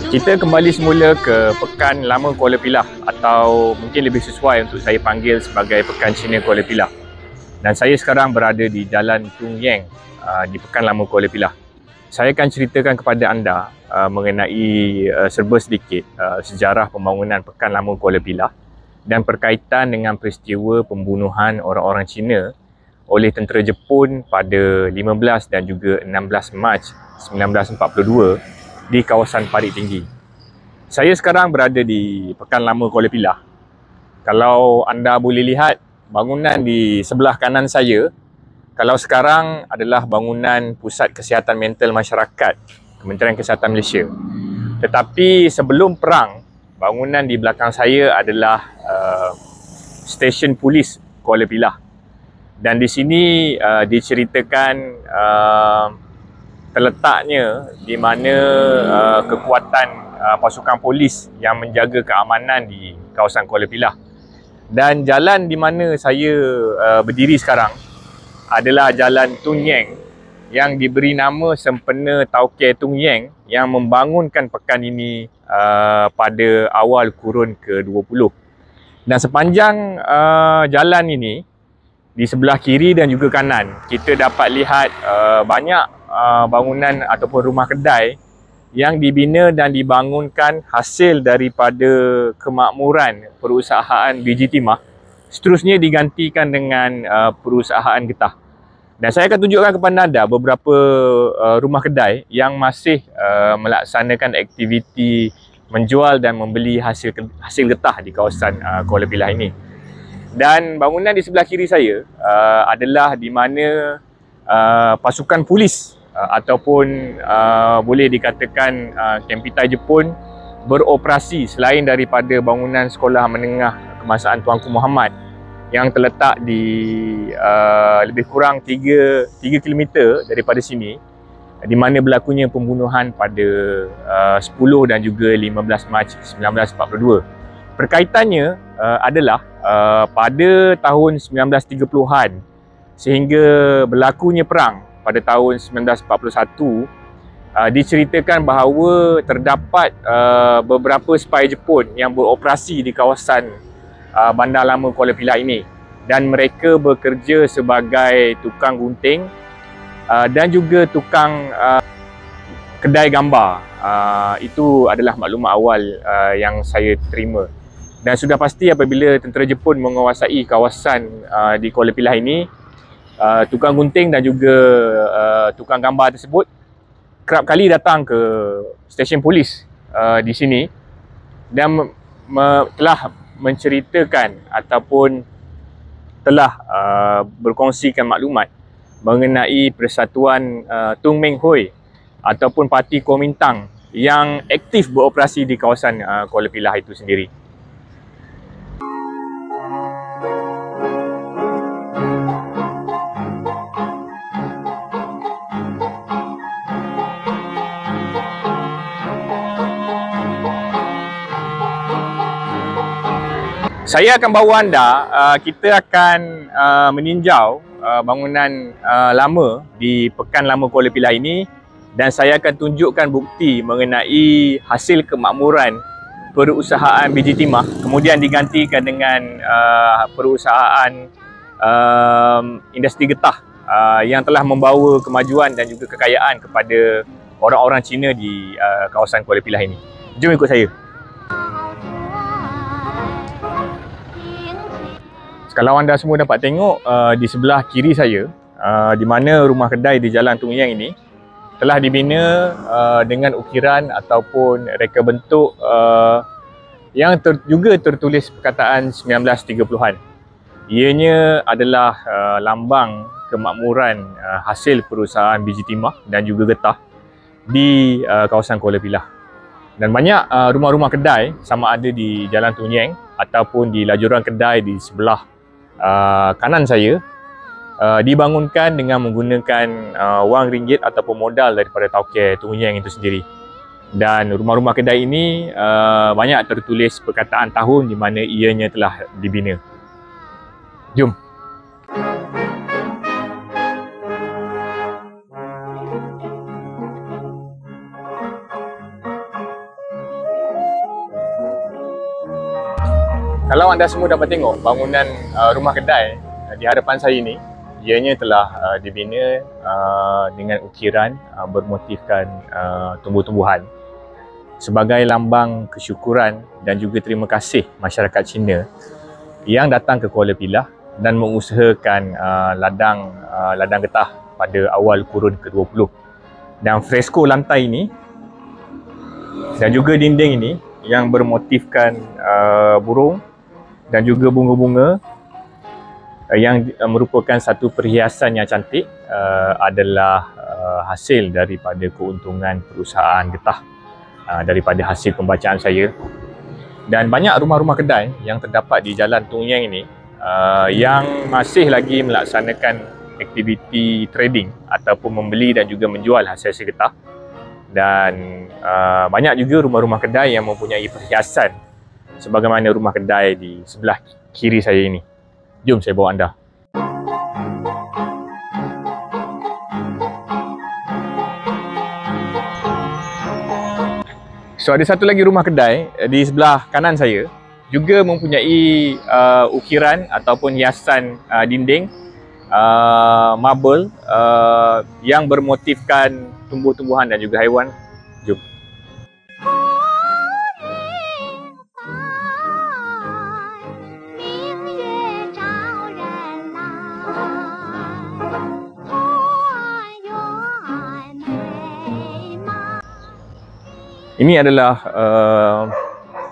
Kita kembali semula ke Pekan Lama Kuala Pilah, atau mungkin lebih sesuai untuk saya panggil sebagai Pekan Cina Kuala Pilah. Dan saya sekarang berada di Jalan Tung Yeng di Pekan Lama Kuala Pilah. Saya akan ceritakan kepada anda mengenai serba sedikit sejarah pembangunan Pekan Lama Kuala Pilah dan berkaitan dengan peristiwa pembunuhan orang-orang Cina oleh tentera Jepun pada 15 dan juga 16 Mac 1942 di kawasan Parit Tinggi. Saya sekarang berada di Pekan Lama Kuala Pilah. Kalau anda boleh lihat bangunan di sebelah kanan saya, kalau sekarang adalah bangunan Pusat Kesihatan Mental Masyarakat Kementerian Kesihatan Malaysia. Tetapi sebelum perang, bangunan di belakang saya adalah stesen polis Kuala Pilah. Dan di sini diceritakan terletaknya di mana kekuatan pasukan polis yang menjaga keamanan di kawasan Kuala Pilah. Dan jalan di mana saya berdiri sekarang adalah Jalan Tung Yeng yang diberi nama sempena Tauke Tung Yeng yang membangunkan pekan ini pada awal kurun ke-20. Dan sepanjang jalan ini, di sebelah kiri dan juga kanan, kita dapat lihat banyak bangunan ataupun rumah kedai yang dibina dan dibangunkan hasil daripada kemakmuran perusahaan Biji Timah, seterusnya digantikan dengan perusahaan getah. Dan saya akan tunjukkan kepada anda beberapa rumah kedai yang masih melaksanakan aktiviti menjual dan membeli hasil getah di kawasan Kuala Pilah ini. Dan bangunan di sebelah kiri saya adalah di mana pasukan polis ataupun boleh dikatakan Kempitai Jepun beroperasi selain daripada bangunan sekolah menengah kemasaan Tuanku Muhammad yang terletak di lebih kurang 3 km daripada sini, di mana berlakunya pembunuhan pada 10 dan juga 15 Mac 1942. Perkaitannya adalah pada tahun 1930-an sehingga berlakunya perang pada tahun 1941, diceritakan bahawa terdapat beberapa spy Jepun yang beroperasi di kawasan Bandar Lama Kuala Pilah ini, dan mereka bekerja sebagai tukang gunting dan juga tukang kedai gambar. Itu adalah maklumat awal yang saya terima. Dan sudah pasti apabila tentera Jepun menguasai kawasan di Kuala Pilah ini, tukang gunting dan juga tukang gambar tersebut kerap kali datang ke stesen polis di sini dan telah menceritakan ataupun telah berkongsikan maklumat mengenai Persatuan Tung Meng Hui ataupun Parti Kuomintang yang aktif beroperasi di kawasan Kuala Pilah itu sendiri. Saya akan bawa anda, kita akan meninjau bangunan lama di Pekan Lama Kuala Pilah ini Dan saya akan tunjukkan bukti mengenai hasil kemakmuran perusahaan Biji Timah kemudian digantikan dengan perusahaan industri getah yang telah membawa kemajuan dan juga kekayaan kepada orang-orang Cina di kawasan Kuala Pilah ini. Jom ikut saya. Kalau anda semua dapat tengok di sebelah kiri saya, di mana rumah kedai di Jalan Tung Yeng ini telah dibina dengan ukiran ataupun reka bentuk yang juga tertulis perkataan 1930-an. Ianya adalah lambang kemakmuran hasil perusahaan Biji Timah dan juga getah di kawasan Kuala Pilah. Dan banyak rumah-rumah kedai sama ada di Jalan Tung Yeng ataupun di lajuran kedai di sebelah kanan saya dibangunkan dengan menggunakan wang ringgit ataupun modal daripada Tauke Tung Yeng itu sendiri. Dan rumah-rumah kedai ini banyak tertulis perkataan tahun di mana ianya telah dibina. Jom. Kalau anda semua dapat tengok bangunan rumah kedai di hadapan saya ini, ianya telah dibina dengan ukiran bermotifkan tumbuh-tumbuhan sebagai lambang kesyukuran dan juga terima kasih masyarakat Cina yang datang ke Kuala Pilah dan mengusahakan ladang getah pada awal kurun ke-20. Dan fresko lantai ini dan juga dinding ini yang bermotifkan burung dan juga bunga-bunga yang merupakan satu perhiasan yang cantik adalah hasil daripada keuntungan perusahaan getah daripada hasil pembacaan saya. Dan banyak rumah-rumah kedai yang terdapat di Jalan Tung Yeng ini yang masih lagi melaksanakan aktiviti trading ataupun membeli dan juga menjual hasil-hasil getah. Dan banyak juga rumah-rumah kedai yang mempunyai perhiasan sebagaimana rumah kedai di sebelah kiri saya ini. Jom saya bawa anda. So ada satu lagi rumah kedai di sebelah kanan saya juga mempunyai ukiran ataupun hiasan dinding marble yang bermotifkan tumbuh-tumbuhan dan juga haiwan. Jom. Ini adalah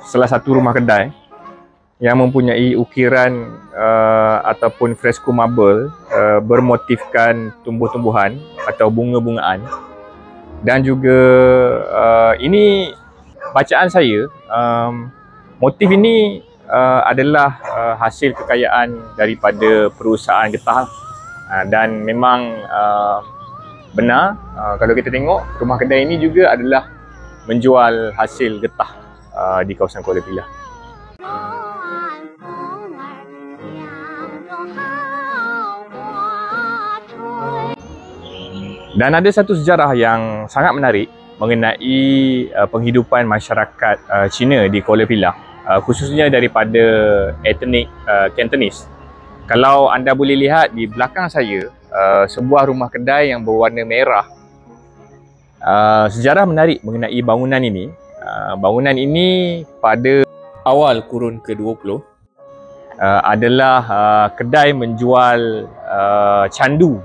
salah satu rumah kedai yang mempunyai ukiran ataupun fresko marble bermotifkan tumbuh-tumbuhan atau bunga-bungaan. Dan juga ini bacaan saya, motif ini adalah hasil kekayaan daripada perusahaan getah. Dan memang benar, kalau kita tengok rumah kedai ini juga adalah menjual hasil getah di kawasan Kuala Pilah. Dan ada satu sejarah yang sangat menarik mengenai penghidupan masyarakat Cina di Kuala Pilah, khususnya daripada etnik Cantonese. Kalau anda boleh lihat di belakang saya, sebuah rumah kedai yang berwarna merah. Sejarah menarik mengenai bangunan ini. Bangunan ini pada awal kurun ke-20 adalah kedai menjual candu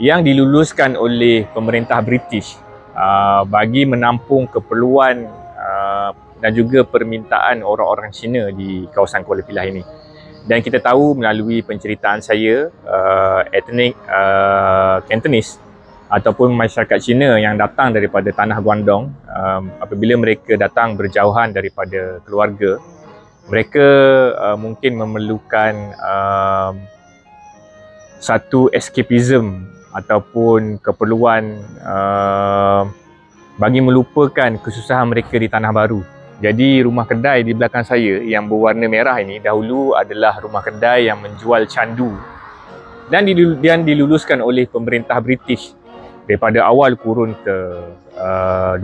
yang diluluskan oleh pemerintah British bagi menampung keperluan dan juga permintaan orang-orang Cina di kawasan Kuala Pilah ini. Dan kita tahu melalui penceritaan saya, etnik Cantonese ataupun masyarakat Cina yang datang daripada tanah Guangdong, apabila mereka datang berjauhan daripada keluarga, mereka mungkin memerlukan satu escapism ataupun keperluan bagi melupakan kesusahan mereka di tanah baru. Jadi rumah kedai di belakang saya yang berwarna merah ini dahulu adalah rumah kedai yang menjual candu dan diluluskan oleh pemerintah British daripada awal kurun ke 20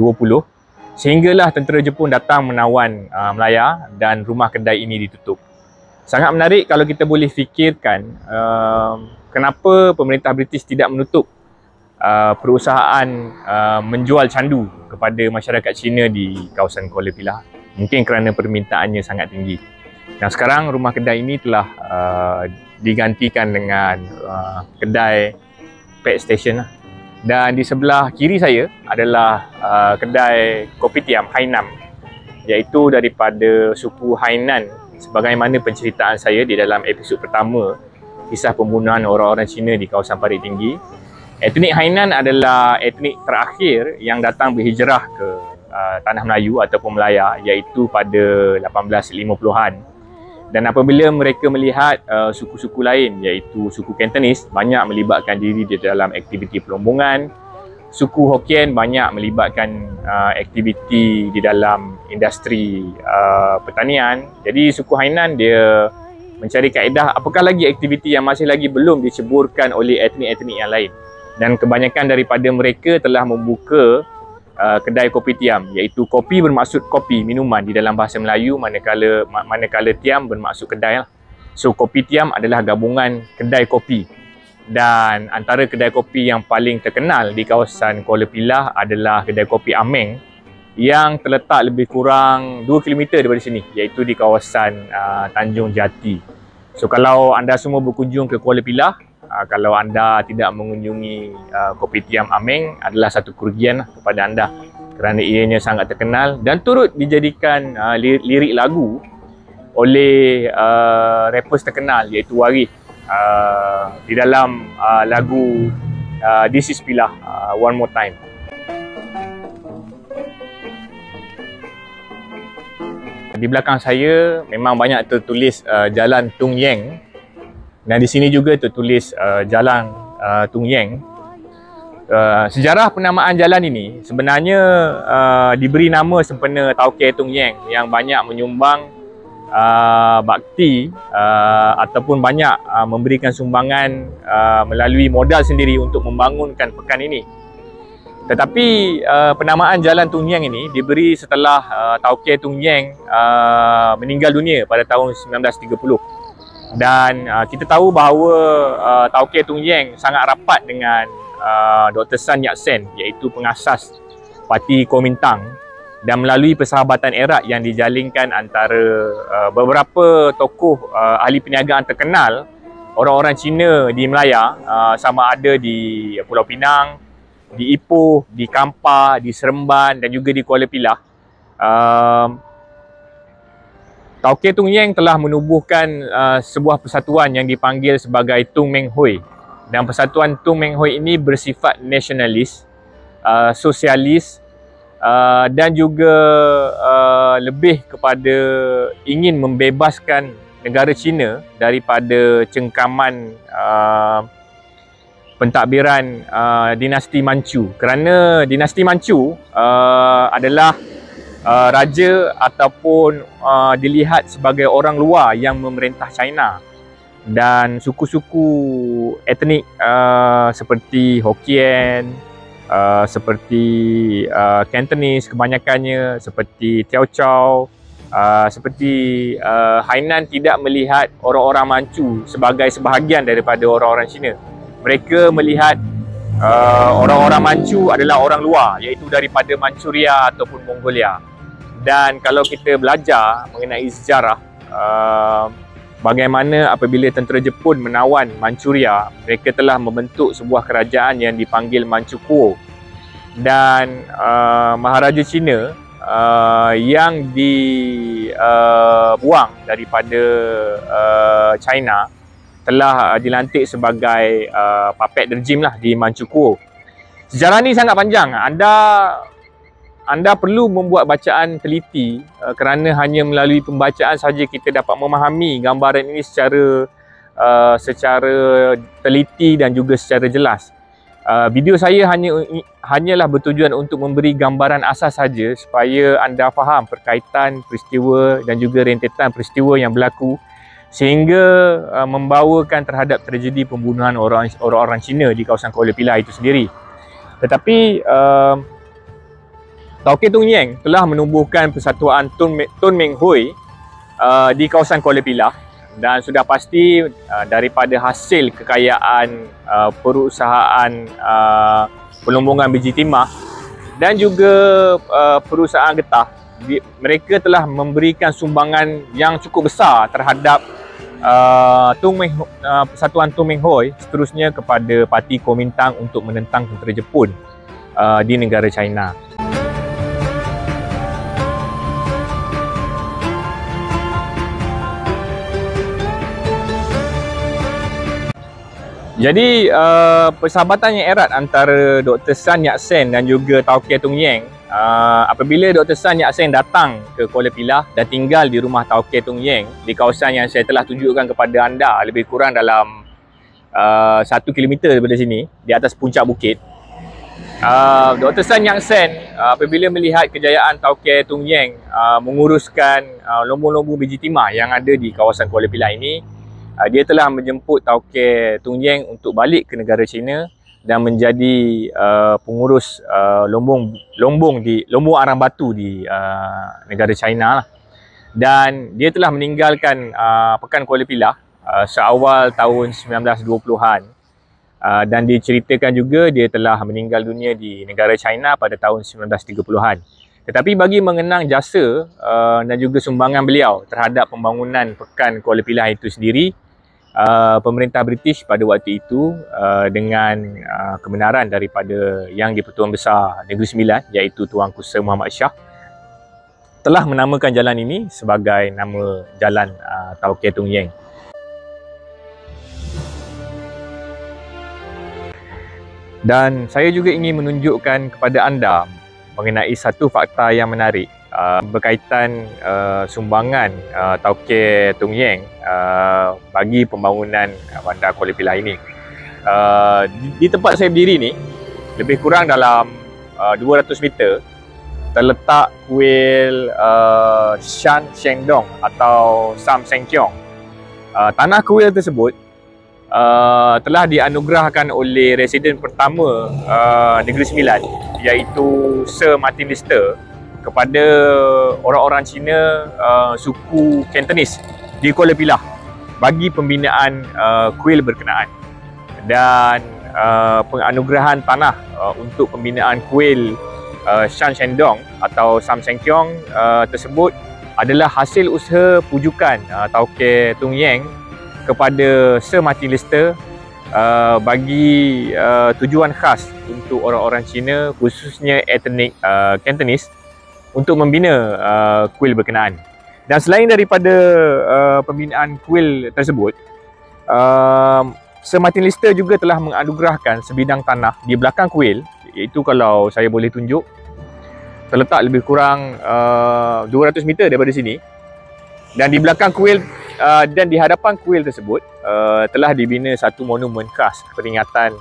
sehinggalah tentera Jepun datang menawan Melaya dan rumah kedai ini ditutup. Sangat menarik kalau kita boleh fikirkan kenapa pemerintah British tidak menutup perusahaan menjual candu kepada masyarakat Cina di kawasan Kuala Pilah. Mungkin kerana permintaannya sangat tinggi. Dan sekarang rumah kedai ini telah digantikan dengan kedai pet station. Dan di sebelah kiri saya adalah kedai kopitiam Hainan, iaitu daripada suku Hainan, sebagaimana penceritaan saya di dalam episod pertama kisah pembunuhan orang-orang Cina di kawasan Parit Tinggi. Etnik Hainan adalah etnik terakhir yang datang berhijrah ke Tanah Melayu ataupun Melaya, iaitu pada 1850-an. Dan apabila mereka melihat suku-suku lain, iaitu suku Cantonese banyak melibatkan diri di dalam aktiviti pelombongan, suku Hokkien banyak melibatkan aktiviti di dalam industri pertanian. Jadi suku Hainan dia mencari kaedah apakah lagi aktiviti yang masih lagi belum diceburkan oleh etnik-etnik yang lain. Dan kebanyakan daripada mereka telah membuka kedai kopitiam, iaitu kopi bermaksud kopi, minuman di dalam bahasa Melayu, manakala tiam bermaksud kedai. So kopitiam adalah gabungan kedai kopi. Dan antara kedai kopi yang paling terkenal di kawasan Kuala Pilah adalah kedai kopi Ameng yang terletak lebih kurang 2 km daripada sini, iaitu di kawasan Tanjung Jati. So kalau anda semua berkunjung ke Kuala Pilah, kalau anda tidak mengunjungi kopitiam Ameng adalah satu kerugian kepada anda, kerana ianya sangat terkenal dan turut dijadikan lirik lagu oleh rappers terkenal iaitu Warif di dalam lagu This Is Pilah, One More Time. Di belakang saya memang banyak tertulis Jalan Tung Yeng. Dan di sini juga tertulis Jalan Tung Yeng. Sejarah penamaan jalan ini sebenarnya diberi nama sempena Tauke Tung Yeng yang banyak menyumbang bakti ataupun banyak memberikan sumbangan melalui modal sendiri untuk membangunkan pekan ini. Tetapi penamaan Jalan Tung Yeng ini diberi setelah Tauke Tung Yeng meninggal dunia pada tahun 1930. Dan kita tahu bahawa Tauke Tung Yeng sangat rapat dengan Dr. Sun Yat-sen, iaitu pengasas Parti Kuomintang, dan melalui persahabatan erat yang dijalinkan antara beberapa tokoh ahli perniagaan terkenal orang-orang Cina di Melaya, sama ada di Pulau Pinang, di Ipoh, di Kampar, di Seremban dan juga di Kuala Pilah. Tauke Tung Yeng telah menubuhkan sebuah persatuan yang dipanggil sebagai Tung Meng Hui. Dan persatuan Tung Meng Hui ini bersifat nasionalis, sosialis dan juga lebih kepada ingin membebaskan negara Cina daripada cengkaman pentadbiran dinasti Manchu. Kerana dinasti Manchu adalah raja ataupun dilihat sebagai orang luar yang memerintah China, dan suku-suku etnik seperti Hokkien, seperti Cantonese kebanyakannya, seperti Tiao Chow, seperti Hainan tidak melihat orang-orang Manchu sebagai sebahagian daripada orang-orang Cina. Mereka melihat orang-orang Manchu adalah orang luar, iaitu daripada Manchuria ataupun Mongolia. Dan kalau kita belajar mengenai sejarah bagaimana apabila tentera Jepun menawan Manchuria, mereka telah membentuk sebuah kerajaan yang dipanggil Manchukuo. Dan Maharaja Cina yang dibuang daripada China telah dilantik sebagai puppet regime lah di Manchukuo. Sejarah ni sangat panjang. Anda perlu membuat bacaan teliti kerana hanya melalui pembacaan saja kita dapat memahami gambaran ini secara teliti dan juga secara jelas. Video saya hanyalah bertujuan untuk memberi gambaran asas saja supaya anda faham perkaitan peristiwa dan juga rentetan peristiwa yang berlaku sehingga membawakan terhadap tragedi pembunuhan orang-orang Cina di kawasan Kuala Pilah itu sendiri. Tetapi Tauke Tung Yeng telah menubuhkan persatuan Tun Meng Hui di kawasan Kuala Pilah, dan sudah pasti daripada hasil kekayaan perusahaan pelumbungan biji timah dan juga perusahaan getah, mereka telah memberikan sumbangan yang cukup besar terhadap persatuan Tung Meng Hui, seterusnya kepada Parti Kuomintang untuk menentang tentera Jepun di negara China. Jadi persahabatan yang erat antara Dr. Sun Yat-sen dan juga Tauke Tung Yeng, apabila Dr. Sun Yat-sen datang ke Kuala Pilah dan tinggal di rumah Tauke Tung Yeng di kawasan yang saya telah tunjukkan kepada anda, lebih kurang dalam 1 kilometer daripada sini, di atas puncak bukit. Dr. Sun Yat-sen apabila melihat kejayaan Tauke Tung Yeng menguruskan lombong-lombong biji timah yang ada di kawasan Kuala Pilah ini, dia telah menjemput Tauke Tung Yeng untuk balik ke negara China dan menjadi pengurus lombong arang batu di negara China lah. Dan dia telah meninggalkan Pekan Kuala Pilah seawal tahun 1920-an. Dan diceritakan juga dia telah meninggal dunia di negara China pada tahun 1930-an. Tetapi bagi mengenang jasa dan juga sumbangan beliau terhadap pembangunan Pekan Kuala Pilah itu sendiri, pemerintah British pada waktu itu dengan kebenaran daripada Yang di-Pertuan Besar Negeri Sembilan, iaitu Tuanku Sir Muhammad Shah, telah menamakan jalan ini sebagai nama Jalan Tauke Tung Yeng. Dan saya juga ingin menunjukkan kepada anda mengenai satu fakta yang menarik berkaitan sumbangan Tauke Tung Yeng bagi pembangunan bandar Kuala Pilah ini. Di tempat saya berdiri ni, lebih kurang dalam 200 meter terletak kuil Shan Shendong atau Sam Seng Kiong. Tanah kuil tersebut telah dianugerahkan oleh residen pertama Negeri Sembilan, iaitu Sir Martin Lister, kepada orang-orang Cina suku Cantonese di Kuala Pilah bagi pembinaan kuil berkenaan. Dan penganugerahan tanah untuk pembinaan kuil Shan Shendong atau Sam Seng Kiong tersebut adalah hasil usaha pujukan Tauke Tung Yeng kepada Sir Martin Lister bagi tujuan khas untuk orang-orang Cina, khususnya etnik Cantonese, untuk membina kuil berkenaan. Dan selain daripada pembinaan kuil tersebut, Sir Martin Lister juga telah menganugerahkan sebidang tanah di belakang kuil, iaitu kalau saya boleh tunjuk, terletak lebih kurang 200 meter daripada sini. Dan di belakang kuil dan di hadapan kuil tersebut telah dibina satu monumen khas peringatan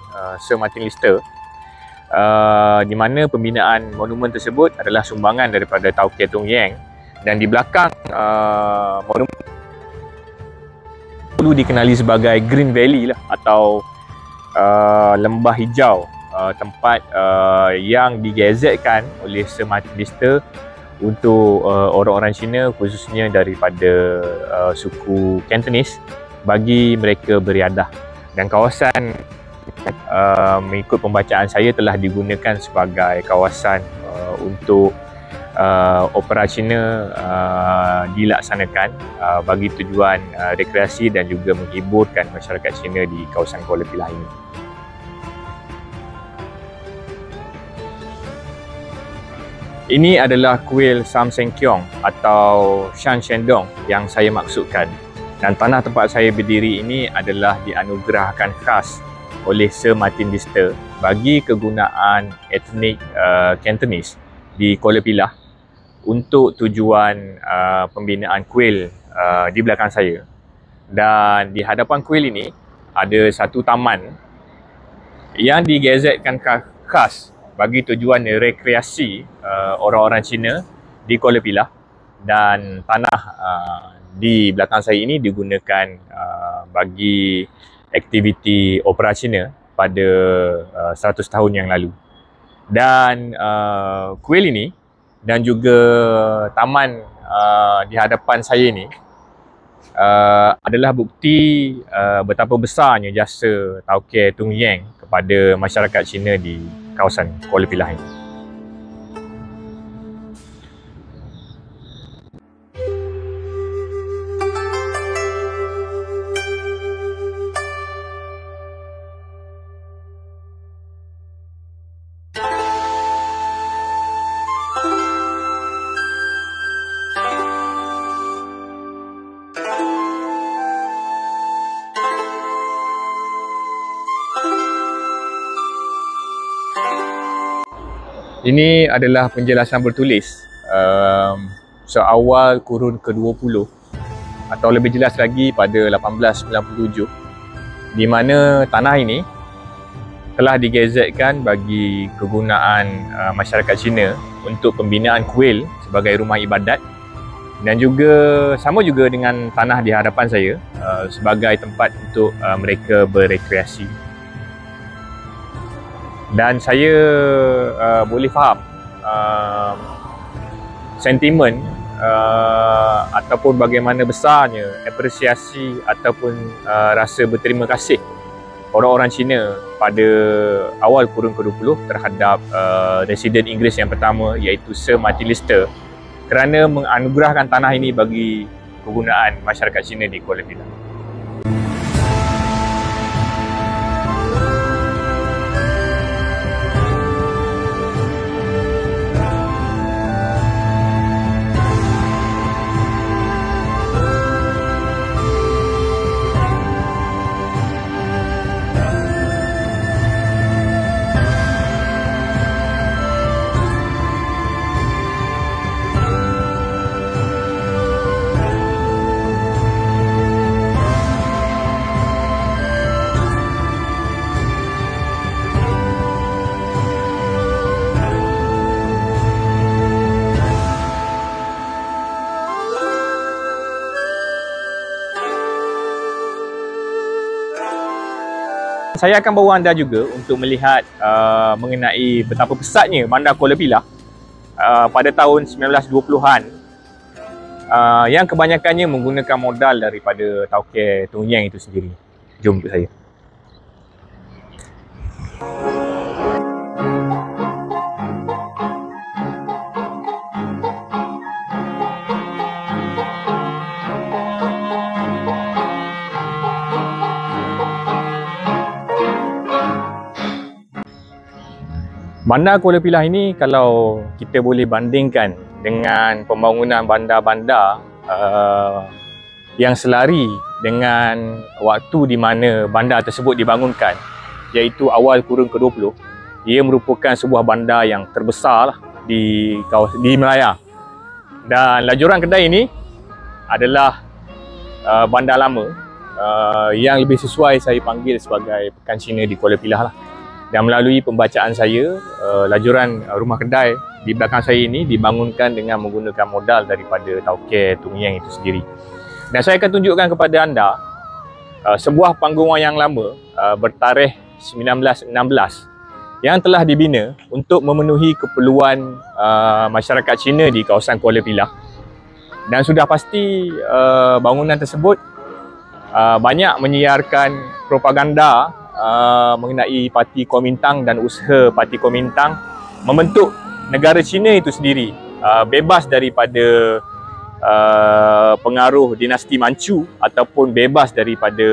Sir Martin Lister, di mana pembinaan monumen tersebut adalah sumbangan daripada Tauke Tung Yeng. Dan di belakang monumen dulu dikenali sebagai Green Valley lah, atau lembah hijau, tempat yang digazetkan oleh Sir Martin Lister untuk orang-orang Cina, khususnya daripada suku Cantonese, bagi mereka beriadah. Dan kawasan mengikut pembacaan saya telah digunakan sebagai kawasan untuk opera Cina dilaksanakan bagi tujuan rekreasi dan juga menghiburkan masyarakat Cina di kawasan Kuala Pilah ini. Ini adalah kuil Sam Seng Kiong atau Shan Shendong yang saya maksudkan. Dan tanah tempat saya berdiri ini adalah dianugerahkan khas oleh Sir Martin Lister bagi kegunaan etnik Cantonese di Kuala Pilah untuk tujuan pembinaan kuil di belakang saya. Dan di hadapan kuil ini ada satu taman yang digazetkan khas bagi tujuan rekreasi orang-orang Cina di Kuala Pilah. Dan tanah di belakang saya ini digunakan bagi aktiviti opera Cina pada 100 tahun yang lalu. Dan kuil ini dan juga taman di hadapan saya ini adalah bukti betapa besarnya jasa Tauke Tung Yeng kepada masyarakat Cina di kawasan Kuala Pilah ini. Ini adalah penjelasan bertulis seawal kurun ke-20 atau lebih jelas lagi pada 1897, di mana tanah ini telah digazetkan bagi kegunaan masyarakat Cina untuk pembinaan kuil sebagai rumah ibadat, dan juga sama juga dengan tanah di hadapan saya sebagai tempat untuk mereka berekreasi. Dan saya boleh faham sentimen ataupun bagaimana besarnya apresiasi ataupun rasa berterima kasih orang-orang Cina pada awal kurun ke-20 terhadap residen Inggeris yang pertama, iaitu Sir Martin Lister, kerana menganugerahkan tanah ini bagi kegunaan masyarakat Cina di Kuala Pilah. Saya akan bawa anda juga untuk melihat mengenai betapa pesatnya Bandar Kuala Pilah pada tahun 1920-an, yang kebanyakannya menggunakan modal daripada Tauke Tung Yeng itu sendiri. Jom ikut saya. Bandar Kuala Pilah ini, kalau kita boleh bandingkan dengan pembangunan bandar-bandar yang selari dengan waktu di mana bandar tersebut dibangunkan, iaitu awal kurun ke-20, ia merupakan sebuah bandar yang terbesar di Melaya. Dan lajuran kedai ini adalah bandar lama yang lebih sesuai saya panggil sebagai Pekan Cina di Kuala Pilah lah. Dan melalui pembacaan saya, lajuran rumah kedai di belakang saya ini dibangunkan dengan menggunakan modal daripada Tauke Tung Yeng itu sendiri. Dan saya akan tunjukkan kepada anda sebuah panggung wayang lama bertarikh 1916 yang telah dibina untuk memenuhi keperluan masyarakat Cina di kawasan Kuala Pilah. Dan sudah pasti bangunan tersebut banyak menyiarkan propaganda mengenai Parti Kuomintang dan usaha Parti Kuomintang membentuk negara Cina itu sendiri bebas daripada pengaruh dinasti Manchu ataupun bebas daripada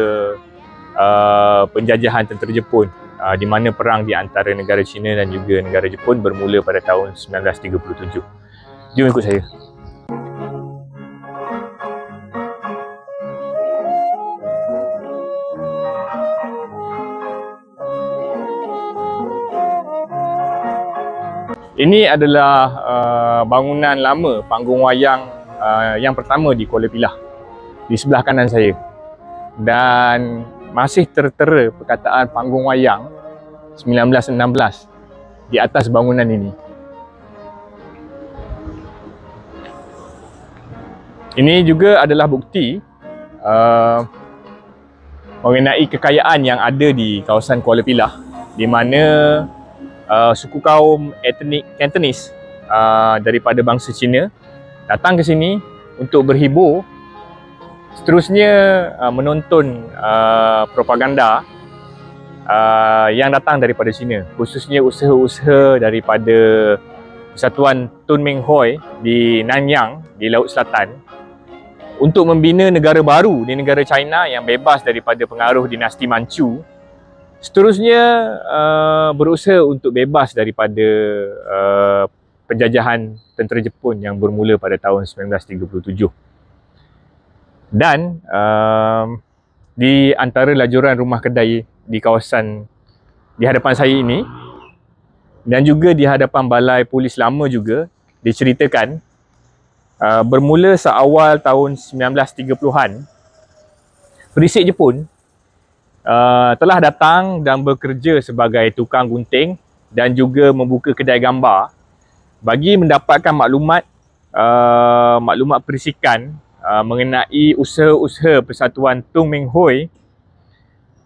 penjajahan tentera Jepun, di mana perang di antara negara Cina dan juga negara Jepun bermula pada tahun 1937. Jom ikut saya. Ini adalah bangunan lama panggung wayang yang pertama di Kuala Pilah, di sebelah kanan saya. Dan masih tertera perkataan panggung wayang 1916 di atas bangunan ini. Ini juga adalah bukti mengenai kekayaan yang ada di kawasan Kuala Pilah, di mana suku kaum etnik Cantonese daripada bangsa Cina datang ke sini untuk berhibur, seterusnya menonton propaganda yang datang daripada China, khususnya usaha-usaha daripada Persatuan Tun Meng Hoi di Nanyang di Laut Selatan untuk membina negara baru di negara China yang bebas daripada pengaruh dinasti Manchu. Seterusnya berusaha untuk bebas daripada penjajahan tentera Jepun yang bermula pada tahun 1937. Dan di antara lajuran rumah kedai di kawasan di hadapan saya ini dan juga di hadapan balai polis lama juga diceritakan bermula seawal tahun 1930-an, perisik Jepun telah datang dan bekerja sebagai tukang gunting dan juga membuka kedai gambar bagi mendapatkan maklumat perisikan mengenai usaha-usaha Persatuan Tun Meng Hoi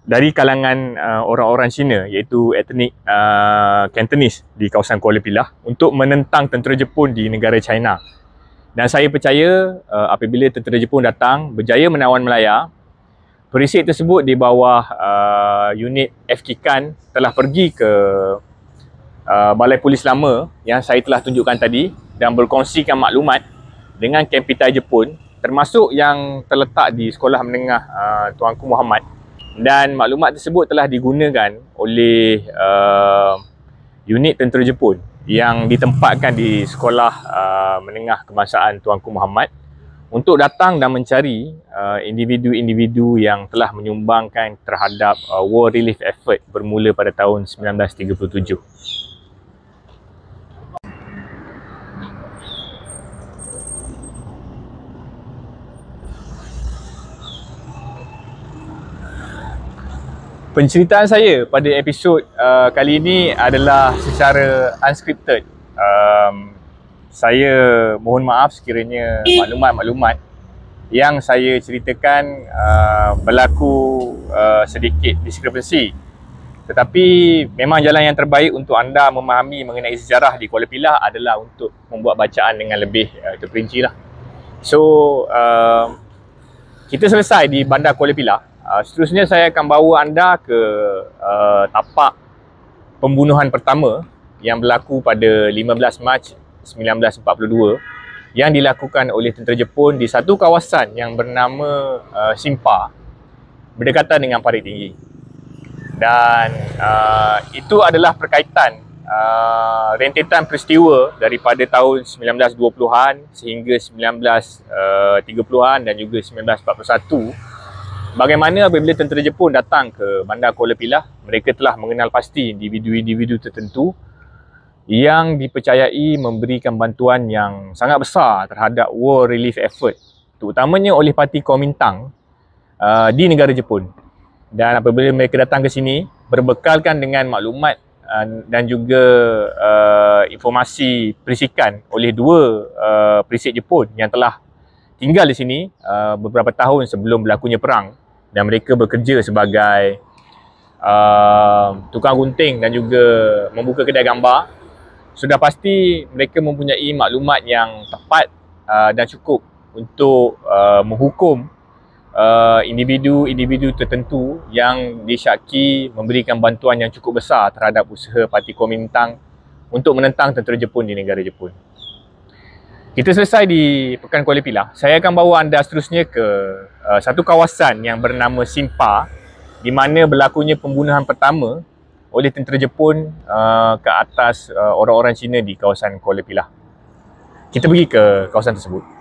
dari kalangan orang-orang Cina, iaitu etnik Cantonese di kawasan Kuala Pilah untuk menentang tentera Jepun di negara China. Dan saya percaya apabila tentera Jepun datang berjaya menawan Melaya, perisik tersebut di bawah unit F. Kikan telah pergi ke balai polis lama yang saya telah tunjukkan tadi dan berkongsikan maklumat dengan Kampitai Jepun, termasuk yang terletak di Sekolah Menengah Tuanku Muhammad. Dan maklumat tersebut telah digunakan oleh unit tentera Jepun yang ditempatkan di Sekolah Menengah Kebangsaan Tuanku Muhammad untuk datang dan mencari individu-individu yang telah menyumbangkan terhadap war relief effort bermula pada tahun 1937. Penceritaan saya pada episod kali ini adalah secara unscripted. Saya mohon maaf sekiranya maklumat-maklumat yang saya ceritakan berlaku sedikit discrepancy. Tetapi memang jalan yang terbaik untuk anda memahami mengenai sejarah di Kuala Pilah adalah untuk membuat bacaan dengan lebih terperinci lah. So, kita selesai di Bandar Kuala Pilah. Seterusnya saya akan bawa anda ke tapak pembunuhan pertama yang berlaku pada 15 Mac 1942 yang dilakukan oleh tentera Jepun di satu kawasan yang bernama Simpa, berdekatan dengan Parit Tinggi. Dan itu adalah perkaitan rentetan peristiwa daripada tahun 1920-an sehingga 1930-an dan juga 1941. Bagaimana apabila tentera Jepun datang ke Bandar Kuala Pilah, mereka telah mengenal pasti individu-individu tertentu yang dipercayai memberikan bantuan yang sangat besar terhadap war relief effort, terutamanya oleh parti Kuomintang di negara Jepun. Dan apabila mereka datang ke sini, berbekalkan dengan maklumat dan juga informasi perisikan oleh dua perisik Jepun yang telah tinggal di sini beberapa tahun sebelum berlakunya perang, dan mereka bekerja sebagai tukang gunting dan juga membuka kedai gambar, sudah pasti mereka mempunyai maklumat yang tepat dan cukup untuk menghukum individu-individu tertentu yang disyaki memberikan bantuan yang cukup besar terhadap usaha parti Kuomintang untuk menentang tentera Jepun di negara Jepun. Kita selesai di Pekan Kuala Pilah. Saya akan bawa anda seterusnya ke satu kawasan yang bernama Simpa, di mana berlakunya pembunuhan pertama oleh tentera Jepun ke atas orang-orang Cina di kawasan Kuala Pilah. Kita pergi ke kawasan tersebut.